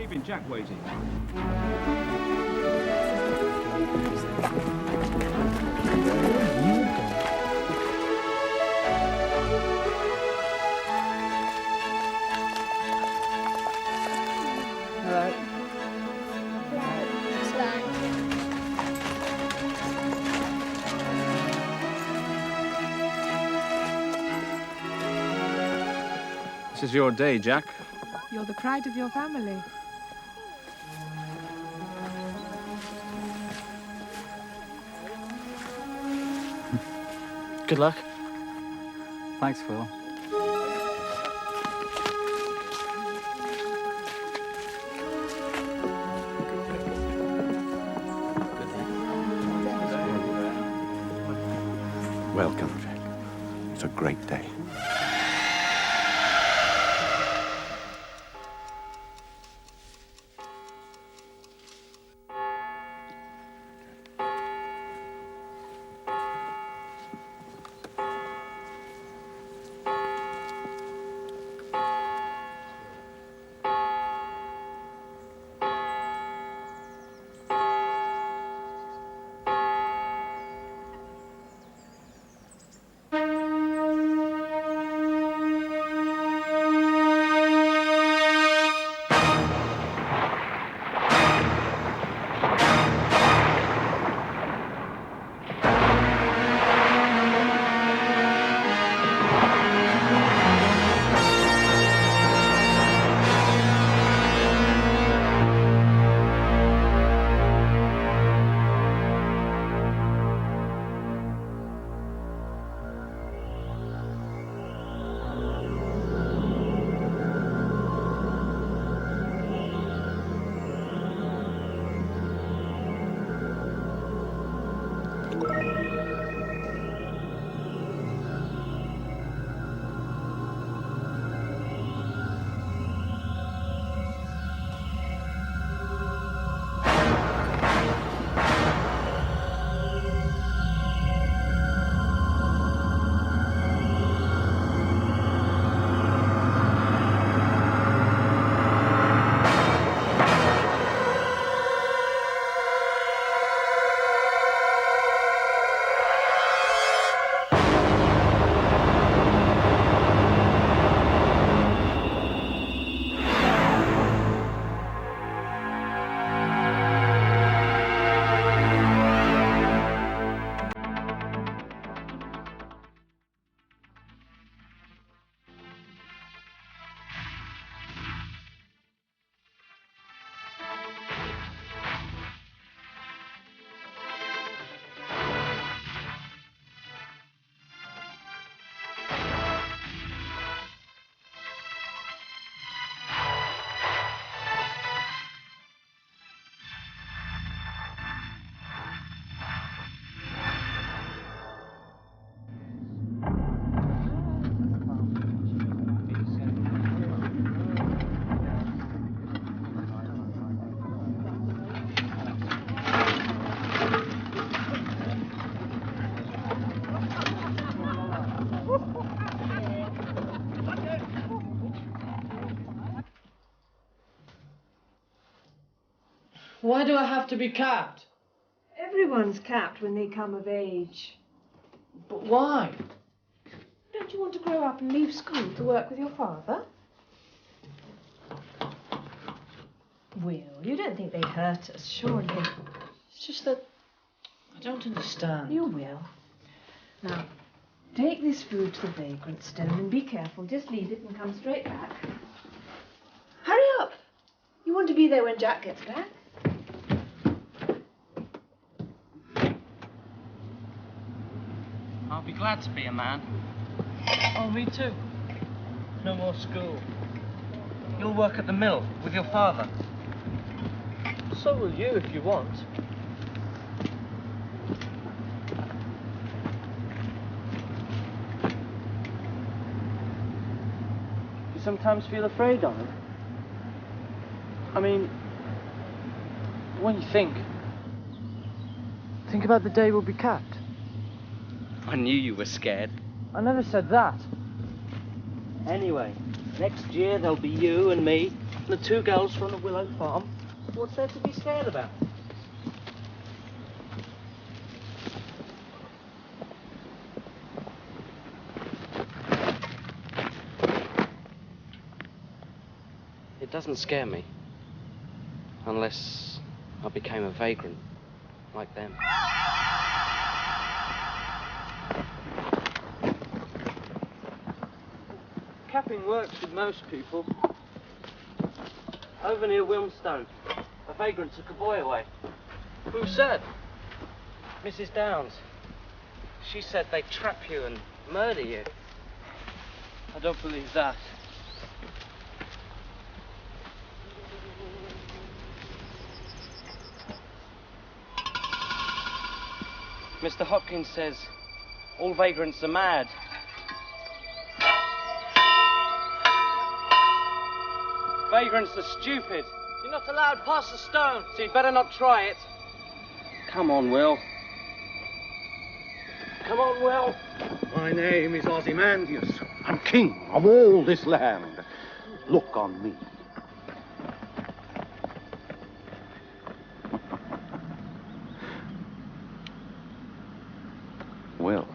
keeping Jack waiting. Hello. This is your day, Jack. You're the pride of your family. Good luck. Thanks, Phil. Welcome, Jack. It's a great day. Why do I have to be capped? Everyone's capped when they come of age. But why? Don't you want to grow up and leave school to work with your father? Will, you don't think they'd hurt us, surely? It's just that I don't understand. You will. Now, take this food to the vagrant stone and be careful. Just leave it and come straight back. Hurry up! You want to be there when Jack gets back. I'll be glad to be a man. Oh, me too. No more school. You'll work at the mill with your father. So will you if you want. You sometimes feel afraid of it. I mean, when you think about the day we'll be capped. I knew you were scared. I never said that. Anyway, next year there'll be you and me The two girls from the Willow Farm. What's there to be scared about? It doesn't scare me. Unless I became a vagrant, like them. Capping works with most people. Over near Wilmstone, a vagrant took a boy away. Who said? Mrs. Downs. She said they'd trap you and murder you. I don't believe that. Mr. Hopkins says all vagrants are mad. Vagrants are stupid. You're not allowed past the stone, so you'd better not try it. Come on, Will. Come on, Will. My name is Ozymandias. I'm king of all this land. Look on me. Will.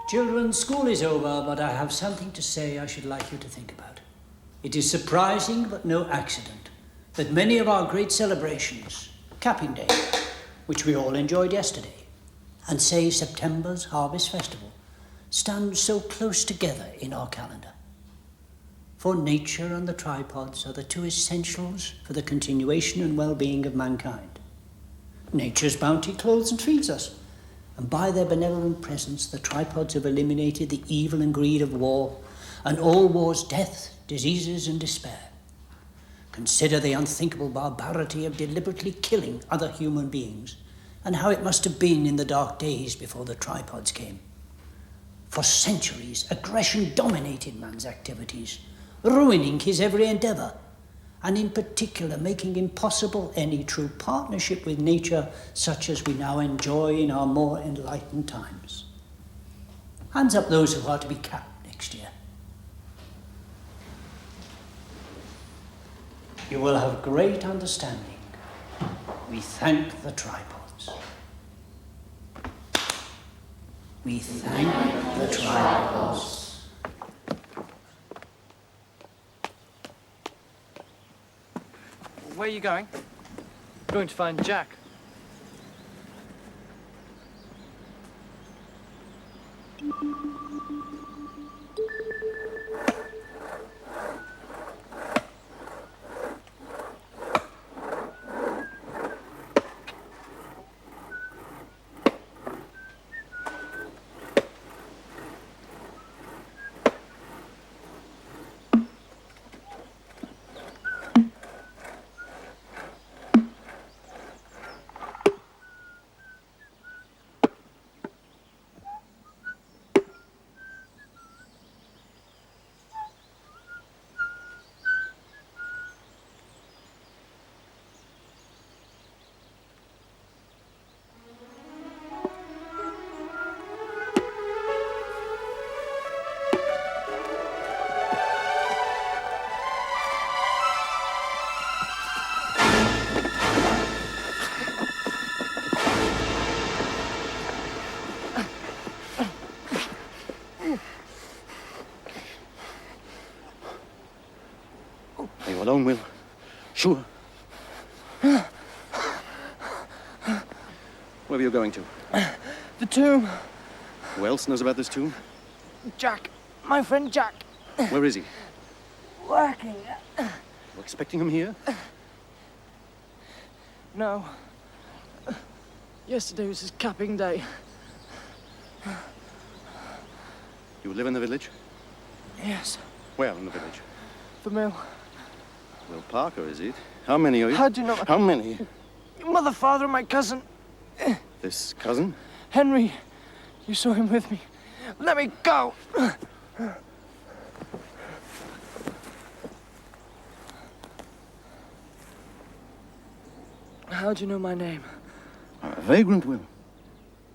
Children, school is over, but I have something to say I should like you to think about. It is surprising, but no accident, that many of our great celebrations, Capping Day, which we all enjoyed yesterday, and say September's Harvest Festival, stand so close together in our calendar. For nature and the tripods are the two essentials for the continuation and well-being of mankind. Nature's bounty clothes and feeds us. And by their benevolent presence, the tripods have eliminated the evil and greed of war, and all war's death, diseases, and despair. Consider the unthinkable barbarity of deliberately killing other human beings, and how it must have been in the dark days before the tripods came. For centuries, aggression dominated man's activities, ruining his every endeavor, and in particular making impossible any true partnership with nature such as we now enjoy in our more enlightened times. Hands up those who are to be capped next year. You will have great understanding. We thank the tripods. We thank the tripods. Where are you going? Going to find Jack. Are you alone, Will? Sure. Where are you going to? The tomb. Who else knows about this tomb? Jack. My friend Jack. Where is he? Working. You expecting him here? No. Yesterday was his capping day. You live in the village? Yes. Where in the village? The mill. Will Parker, is it? How many are you? How do you know? How many? Your mother, father, and my cousin. This cousin? Henry. You saw him with me. Let me go. How do you know my name? I'm a vagrant, Will.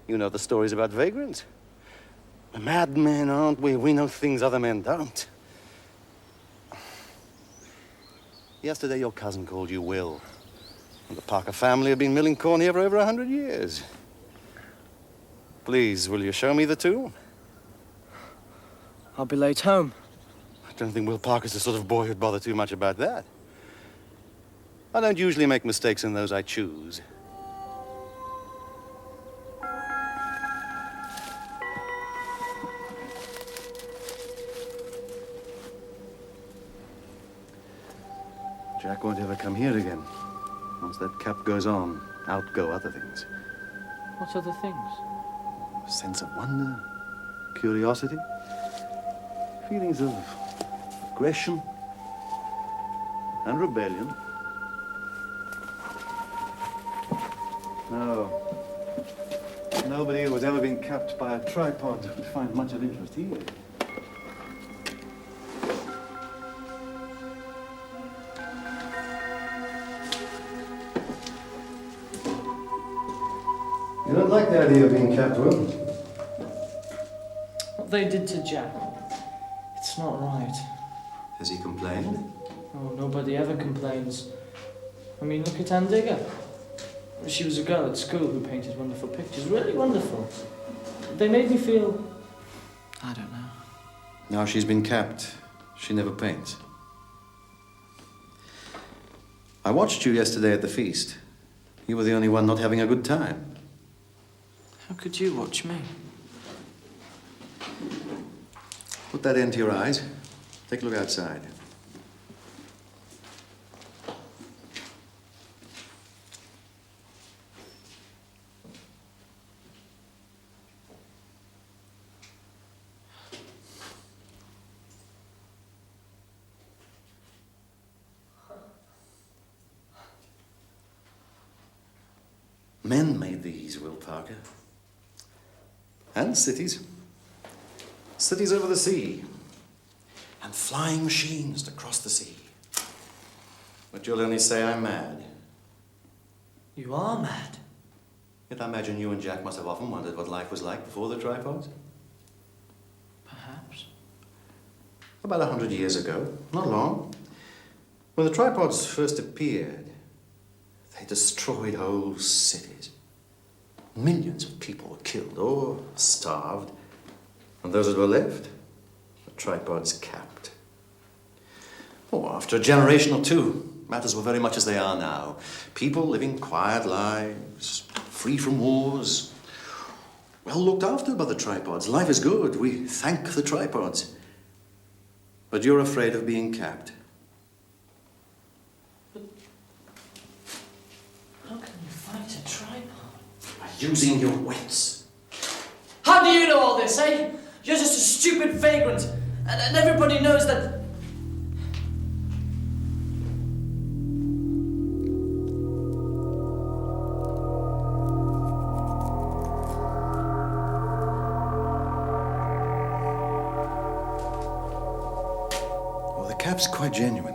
You know the stories about vagrants. We're madmen, aren't we? We know things other men don't. Yesterday, your cousin called you Will. And the Parker family have been milling corn here for over 100 years. Please, will you show me the tomb? I'll be late home. I don't think Will Parker's the sort of boy who'd bother too much about that. I don't usually make mistakes in those I choose. Jack won't ever come here again. Once that cap goes on, out go other things. What other things? A sense of wonder, curiosity, feelings of aggression and rebellion. No. Nobody who has ever been capped by a tripod would find much of interest here. You don't like the idea of being capped, Will? What they did to Jack. It's not right. Has he complained? Oh, nobody ever complains. I mean, look at Ann Digger. She was a girl at school who painted wonderful pictures, really wonderful. They made me feel... I don't know. Now she's been capped. She never paints. I watched you yesterday at the feast. You were the only one not having a good time. How could you watch me? Put that into your eyes. Take a look outside. Men made these, Will Parker. And cities. Cities over the sea. And flying machines to cross the sea. But you'll only say I'm mad. You are mad. Yet I imagine you and Jack must have often wondered what life was like before the tripods. Perhaps. About 100 years ago, not long, when the tripods first appeared, they destroyed whole cities. Millions of people were killed or starved, and those that were left, the tripods capped. Oh, after a generation or two, matters were very much as they are now. People living quiet lives, free from wars, well looked after by the tripods. Life is good. We thank the tripods. But you're afraid of being capped. How can you fight a tripod? By using your wits. How do you know all this, eh? You're just a stupid vagrant. And everybody knows that... Well, the cap's quite genuine.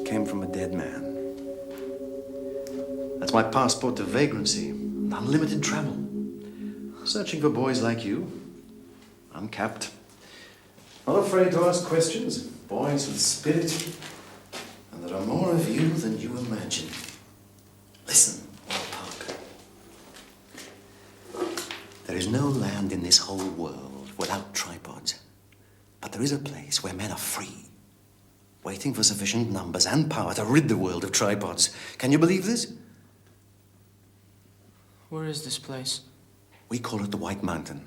Came from a dead man. That's my passport to vagrancy and unlimited travel. Searching for boys like you. Uncapped. Not afraid to ask questions. Boys with spirit. And there are more of you than you imagine. Listen, Will Parker. There is no land in this whole world without tripods. But there is a place where men are free. Waiting for sufficient numbers and power to rid the world of tripods. Can you believe this? Where is this place? We call it the White Mountain.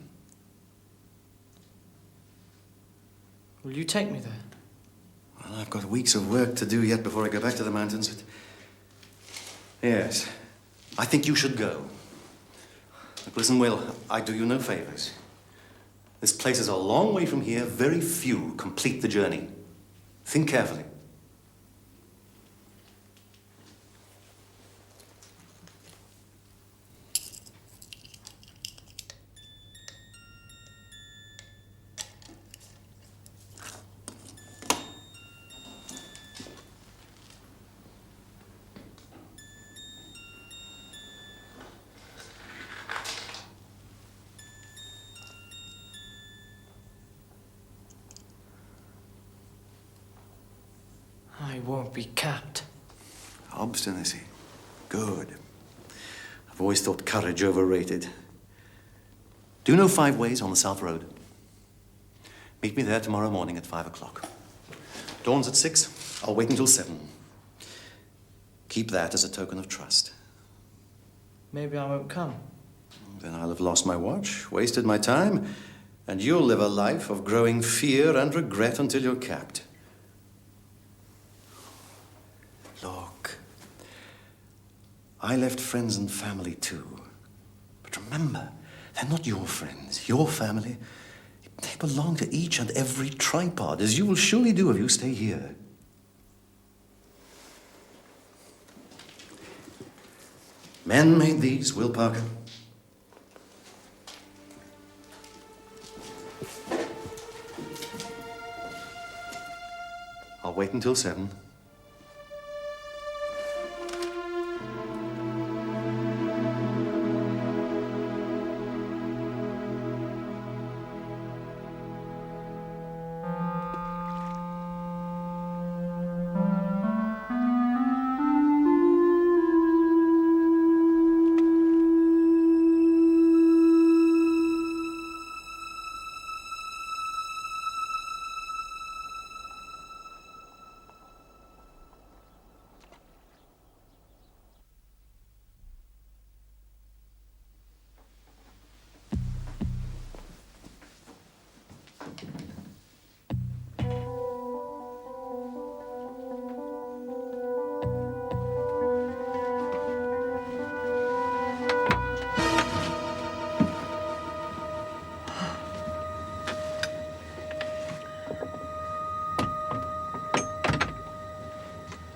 Will you take me there? Well, I've got weeks of work to do yet before I go back to the mountains, but... Yes, I think you should go. Look, listen, Will, I do you no favors. This place is a long way from here. Very few complete the journey. Think carefully. I won't be capped. Obstinacy. Good. I've always thought courage overrated. Do you know 5 ways on the South Road? Meet me there tomorrow morning at 5 o'clock. Dawn's at 6. I'll wait until 7. Keep that as a token of trust. Maybe I won't come. Then I'll have lost my watch, wasted my time, and you'll live a life of growing fear and regret until you're capped. Look, I left friends and family too. But remember, they're not your friends, your family. They belong to each and every tripod, as you will surely do if you stay here. Men made these, Will Parker. I'll wait until 7.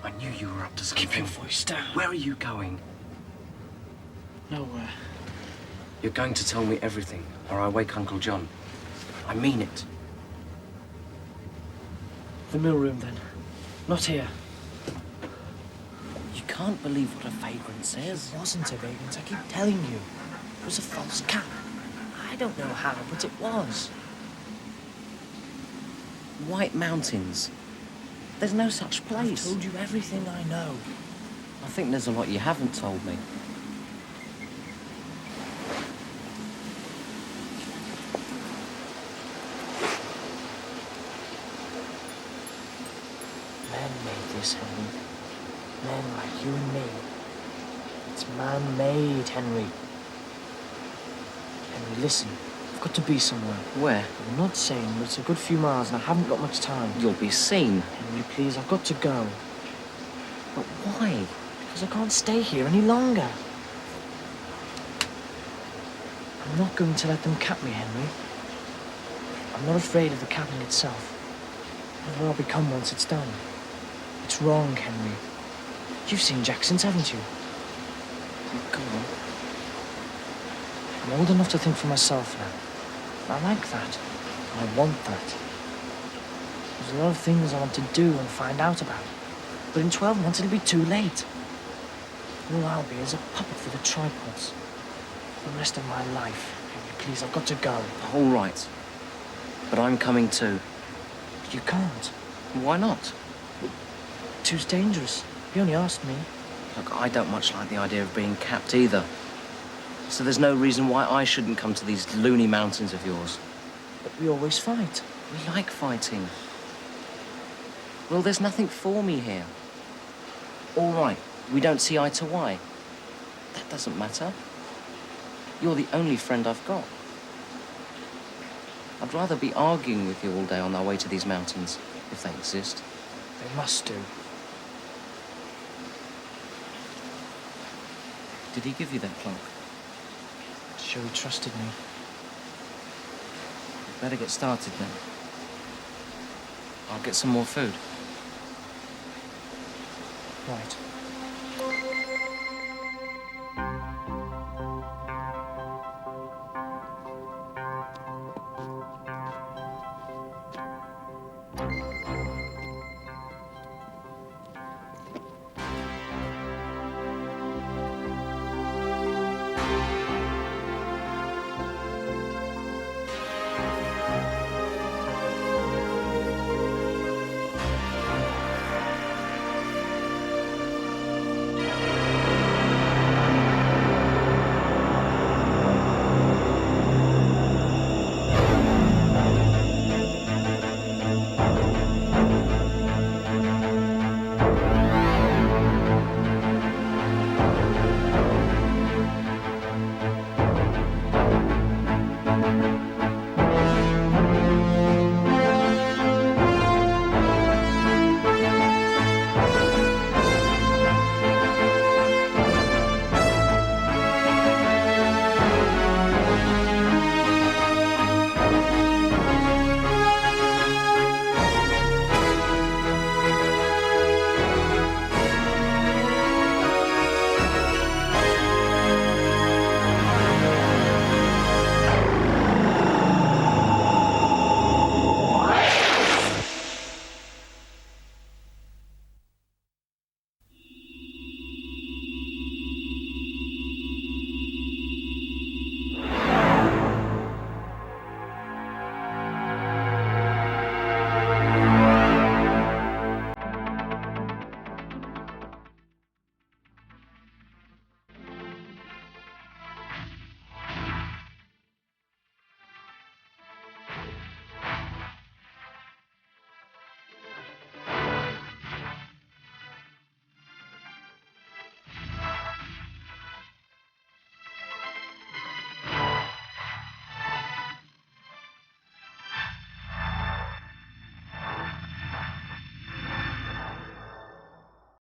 I knew you were up to something. Keep your voice down. Where are you going? Nowhere. You're going to tell me everything, or I wake Uncle John. I mean it. The mill room, then. Not here. You can't believe what a vagrant says. It wasn't a vagrant, I keep telling you. It was a false cap. I don't know how, but it was. White Mountains. There's no such place. I've told you everything I know. I think there's a lot you haven't told me. Men made this, Henry. Men like you and me. It's man-made, Henry. Henry, listen. I've got to be somewhere. Where? I'm not saying, but it's a good few miles and I haven't got much time. You'll be seen. Henry, please, I've got to go. But why? Because I can't stay here any longer. I'm not going to let them cap me, Henry. I'm not afraid of the capping itself. Whatever I'll become once it's done. It's wrong, Henry. You've seen Jackson's, haven't you? Go on. I'm old enough to think for myself now. I like that. I want that. There's a lot of things I want to do and find out about. But in 12 months it'll be too late. All I'll be is a puppet for the tripods. For the rest of my life. Henry, please, I've got to go. All right. But I'm coming too. You can't. Why not? Too's dangerous. You only asked me. Look, I don't much like the idea of being capped either. So there's no reason why I shouldn't come to these loony mountains of yours. But we always fight. We like fighting. Well, there's nothing for me here. All right, we don't see eye to eye. That doesn't matter. You're the only friend I've got. I'd rather be arguing with you all day on our way to these mountains, if they exist. They must do. Did he give you that clock? Sure he trusted me. Better get started then. I'll get some more food. Right.